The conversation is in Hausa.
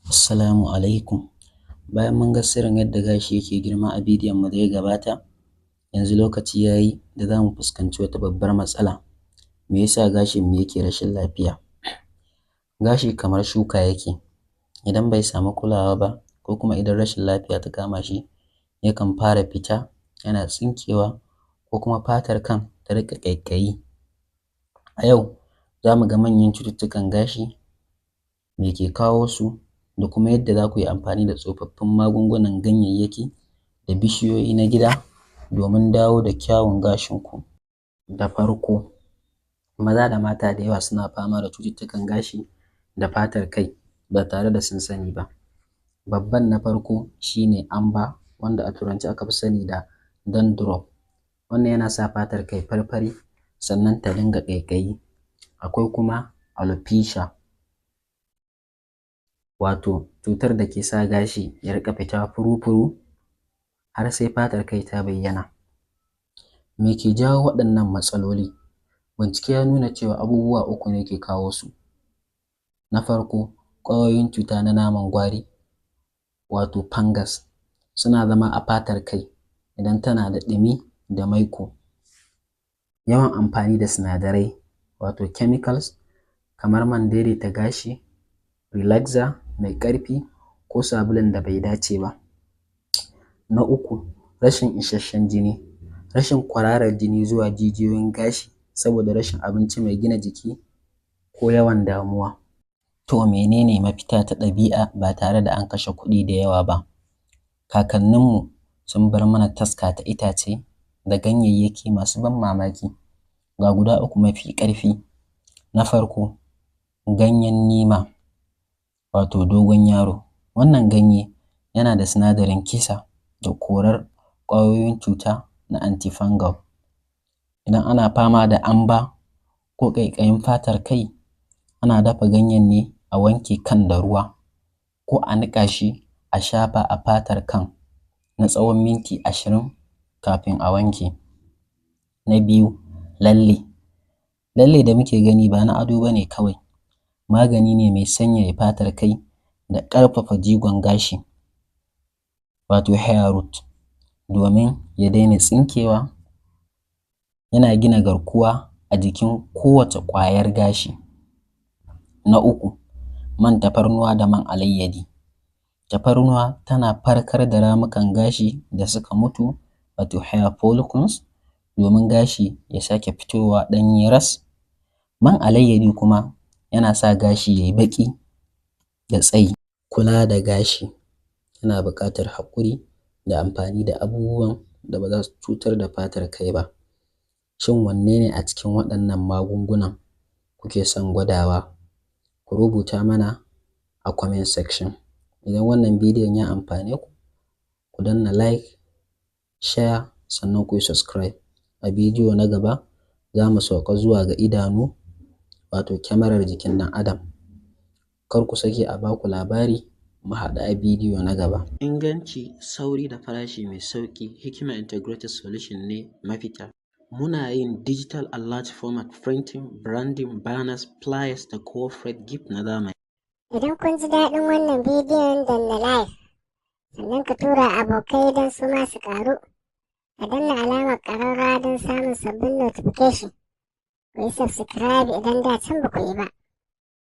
Assalamu alaikum. Bayan mun ga sirrin yadda gashi yake girma a bidiyon mu da ya gabata, yanzu lokaci ya yi da za mu fuskanci wata babbar matsala. Me yasa gashin mu yake rashin lafiya? Gashi kamar shuka yake, idan bai samu kulawa ba ko kuma idan rashin lafiya ta kama shi, yakan fara fita, yana tsinkewa ko kuma fatar kan ta riƙa ƙaiƙayi. A yau za mu ga manyan cututtukan gashi, me ke kawo su, da kuma yadda za ku yi amfani da tsofaffin magungunan ganyayyaki da bishiyoyi na gida domin dawo da kyawun gashinku. Da farko, maza da mata da yawa suna fama da cututtukan gashi da fatar kai ba tare da sun sani ba. Babban na farko shi ne amber, wanda a Turance aka fi sani da dandruff. Wannan yana sa fatar kai farfari sannan ta dinga ƙaiƙayi. Akwai kuma alopecia, wato cutar da ke sa gashi ya riƙa fita furu-furu har sai fatar kai ta bayyana. Me ke jawo waɗannan matsaloli? Bincike ya nuna cewa abubuwa uku ne ke kawo su. Na farko, ƙwayoyin cuta na naman gwari, wato fungus, suna zama a fatar kai idan tana da ɗumi da maiƙo. Yawan amfani da sinadarai, wato chemicals, kamar man daidaita gashi, relaxer mai ƙarfi ko sabulun da bai dace ba. Na uku, rashin isasshen jini, rashin kwararar jini zuwa jijiyoyin gashi saboda rashin abinci mai gina jiki ko yawan damuwa. To menene mafita ta ɗabi'a ba tare da an kashe kuɗi da yawa ba? Kakanninmu sun bar mana taska ta itace da ganyayyaki masu ban mamaki. Ga guda uku mafi ƙarfi. Na farko, ganyen nima, wato dogon yaro. Wannan ganye yana da sinadarin kisa da korar ƙwayoyin cuta na antifungal. Idan ana fama da amber ko ƙaiƙayin fatar kai, ana dafa ganyen ne a wanke kan da ruwa ko a niƙa shi a shafa a fatar kan na tsawon minti 20 kafin a wanke. Na biyu, lalle. Lalle da muke gani ba na ado ba ne kawai, magani ne mai sanyaya fatar kai da ƙarfafa jigon gashi, wato hair root, domin ya daina tsinkewa. Yana gina garkuwa a jikin kowace ƙwayar gashi. Na uku, man tafarnuwa da man alayyadi. Tafarnuwa tana farkar da ramukan gashi da suka mutu, wato hair follicles, domin gashi ya sake fitowa ɗanye ras. Man alayyadi kuma yana sa gashi ya yi baƙi da tsayi. Kula da gashi yana buƙatar haƙuri da amfani da abubuwan da ba za su cutar da fatar kai ba. Shin wanne ne a cikin waɗannan magungunan kuke son gwadawa? Ku rubuta mana a comment section. Idan wannan bidiyon ya amfane ku, ku danna like, share, sannan ku yi subscribe. A bidiyo na gaba za mu sauka zuwa ga idanu, wato kyamarar jikin ɗan adam. Kar ku sake a ba ku labari, mu haɗu a bidiyo na gaba. Inganci, sauri da farashi mai sauƙi, Hikima Integrated Solution ne mafita. Muna yin digital and large format printing, branding, banners, flyers da corporate gift na zamani. Idan kun ji daɗin wannan bidiyon danna like, sannan ka tura abokai don su ma su ƙaru. A danna alamar ƙararrawa don samun sabbin notification. Ku yi subscribe idan da can ba ku yi ba.